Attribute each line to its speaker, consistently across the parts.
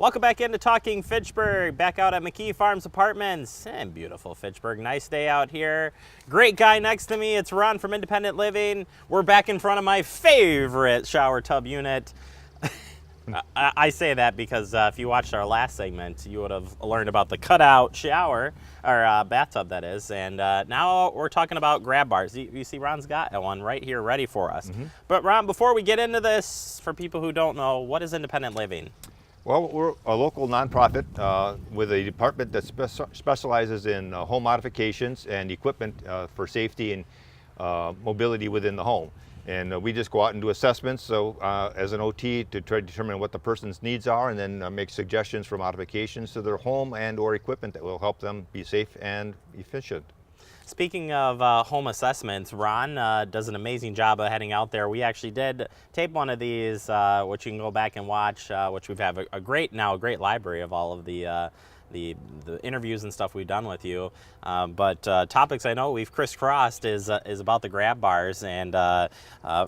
Speaker 1: Welcome back into Talking Fitchburg, back out at McKee Farms Apartments in beautiful Fitchburg. Nice day out here. Great guy next to me, it's Ron from Independent Living. We're back in front of my favorite shower tub unit. I say that because if you watched our last segment, you would have learned about the cutout shower, or bathtub that is, and now we're talking about grab bars. You see Ron's got one right here ready for us. But Ron, before we get into this, for people who don't know, what is Independent Living?
Speaker 2: Well, we're a local nonprofit with a department that specializes in home modifications and equipment for safety and mobility within the home. And we just go out and do assessments as an OT to try to determine what the person's needs are, and then make suggestions for modifications to their home and or equipment that will help them be safe and efficient.
Speaker 1: Speaking of home assessments, Ron does an amazing job of heading out there. We actually did tape one of these, which you can go back and watch, which we've had a great library of all of the interviews and stuff we've done with you. But topics I know we've crisscrossed is about the grab bars. And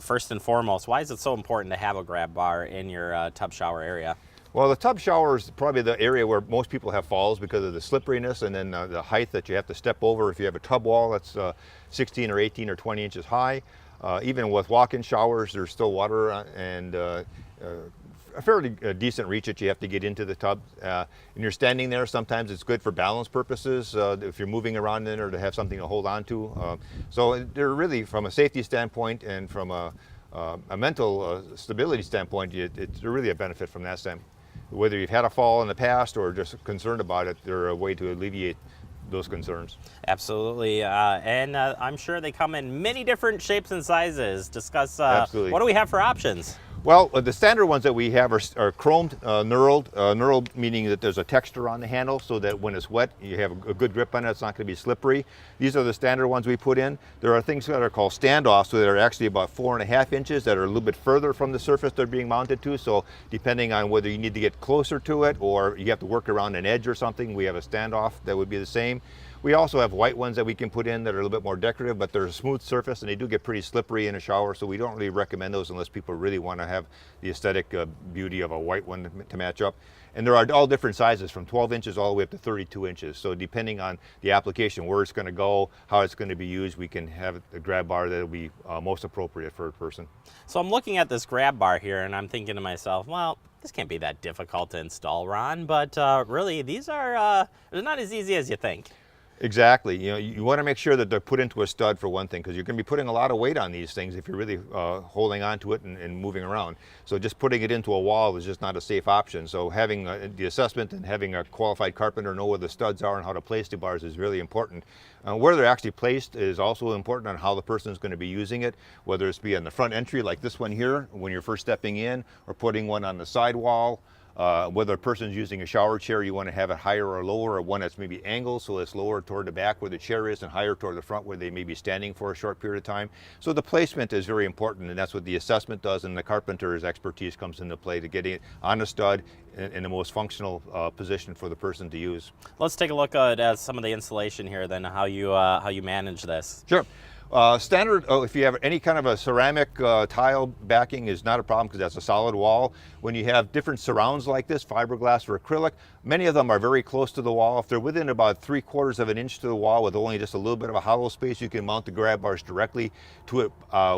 Speaker 1: first and foremost, why is it so important to have a grab bar in your tub shower area?
Speaker 2: Well, the tub shower is probably the area where most people have falls because of the slipperiness and then the height that you have to step over. If you have a tub wall that's 16 or 18 or 20 inches high, even with walk-in showers, there's still water and a fairly decent reach that you have to get into the tub. And you're standing there, sometimes it's good for balance purposes if you're moving around in there to have something to hold on to. So they're really, from a safety standpoint and from a mental stability standpoint, it's really a benefit from that standpoint. Whether you've had a fall in the past or just concerned about it, they're a way to alleviate those concerns.
Speaker 1: Absolutely, and I'm sure they come in many different shapes and sizes. Discuss
Speaker 2: Absolutely.
Speaker 1: What do we have for options?
Speaker 2: Well, the standard ones that we have are chromed, knurled. Knurled meaning that there's a texture on the handle so that when it's wet, you have a good grip on it. It's not going to be slippery. These are the standard ones we put in. There are things that are called standoffs, so they're actually about 4.5 inches that are a little bit further from the surface they're being mounted to. So depending on whether you need to get closer to it or you have to work around an edge or something, we have a standoff that would be the same. We also have white ones that we can put in that are a little bit more decorative, but they're a smooth surface and they do get pretty slippery in a shower, so we don't really recommend those unless people really want to have the aesthetic beauty of a white one to match up. And there are all different sizes, from 12 inches all the way up to 32 inches. So depending on the application, where it's going to go, how it's going to be used, we can have a grab bar that will be most appropriate for a person.
Speaker 1: So I'm looking at this grab bar here and I'm thinking to myself, well, this can't be that difficult to install, Ron, but really these are they're not as easy as you think.
Speaker 2: Exactly. You know, you want to make sure that they're put into a stud for one thing, because you're going to be putting a lot of weight on these things if you're really holding on to it and moving around. So just putting it into a wall is just not a safe option. So having the assessment and having a qualified carpenter know where the studs are and how to place the bars is really important. Where they're actually placed is also important on how the person is going to be using it, whether it's be on the front entry like this one here when you're first stepping in, or putting one on the side wall. Whether a person's using a shower chair, you want to have it higher or lower, or one that's maybe angled so it's lower toward the back where the chair is and higher toward the front where they may be standing for a short period of time. So the placement is very important, and that's what the assessment does, and the carpenter's expertise comes into play to get it on a stud in the most functional position for the person to use. Let's
Speaker 1: take a look at some of the installation here, then how you manage this.
Speaker 2: Sure. Standard, if you have any kind of a ceramic tile backing is not a problem because that's a solid wall. When you have different surrounds like this, fiberglass or acrylic, many of them are very close to the wall. If they're within about 3/4 of an inch to the wall with only just a little bit of a hollow space, you can mount the grab bars directly to it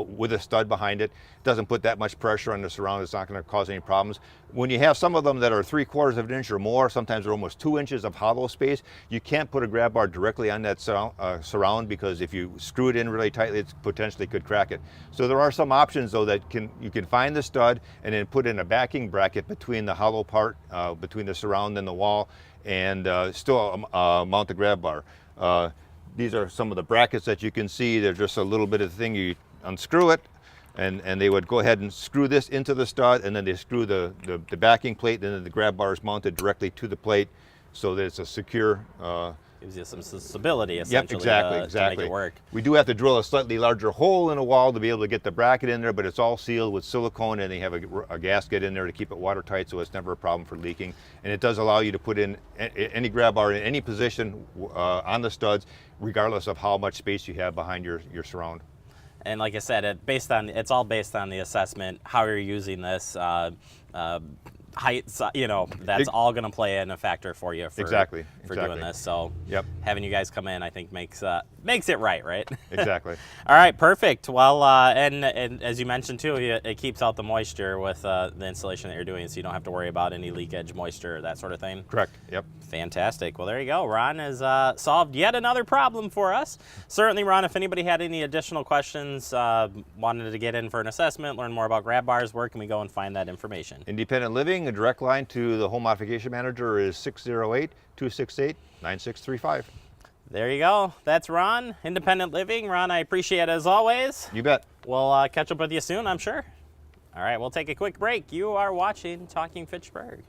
Speaker 2: with a stud behind it. It doesn't put that much pressure on the surround. It's not going to cause any problems. When you have some of them that are 3/4 of an inch or more, sometimes they're almost 2 inches of hollow space, you can't put a grab bar directly on that surround because if you screw it in really tightly, it potentially could crack it. So there are some options though that you can find the stud and then put in a backing bracket between the hollow part, between the surround and the wall, and still mount the grab bar. These are some of the brackets that you can see. They're just a little bit of thing. You unscrew it, and they would go ahead and screw this into the stud, and then they screw the backing plate, and then the grab bar is mounted directly to the plate so that it's a secure.
Speaker 1: Gives you some stability, essentially.
Speaker 2: Yep, exactly.
Speaker 1: To make it work.
Speaker 2: We do have to drill a slightly larger hole in a wall to be able to get the bracket in there, but it's all sealed with silicone, and they have a gasket in there to keep it watertight, so it's never a problem for leaking. And it does allow you to put in any grab bar in any position on the studs, regardless of how much space you have behind your surround.
Speaker 1: And like I said, it's all based on the assessment, how you're using this. height, you know, that's all going to play in a factor for you for doing this. So having you guys come in, I think makes it right?
Speaker 2: Exactly.
Speaker 1: All right, perfect. Well, and as you mentioned too, it keeps out the moisture with the installation that you're doing, so you don't have to worry about any leakage, moisture, that sort of thing.
Speaker 2: Correct. Yep.
Speaker 1: Fantastic. Well, there you go. Ron has solved yet another problem for us. Certainly, Ron, if anybody had any additional questions, wanted to get in for an assessment, learn more about grab bars, where can we go and find that information?
Speaker 2: Independent Living, a direct line to the home modification manager is 608-268-9635.
Speaker 1: There you go. That's Ron, Independent Living. Ron, I appreciate it as always.
Speaker 2: You bet.
Speaker 1: We'll catch up with you soon, I'm sure. All right, we'll take a quick break. You are watching Talking Fitchburg.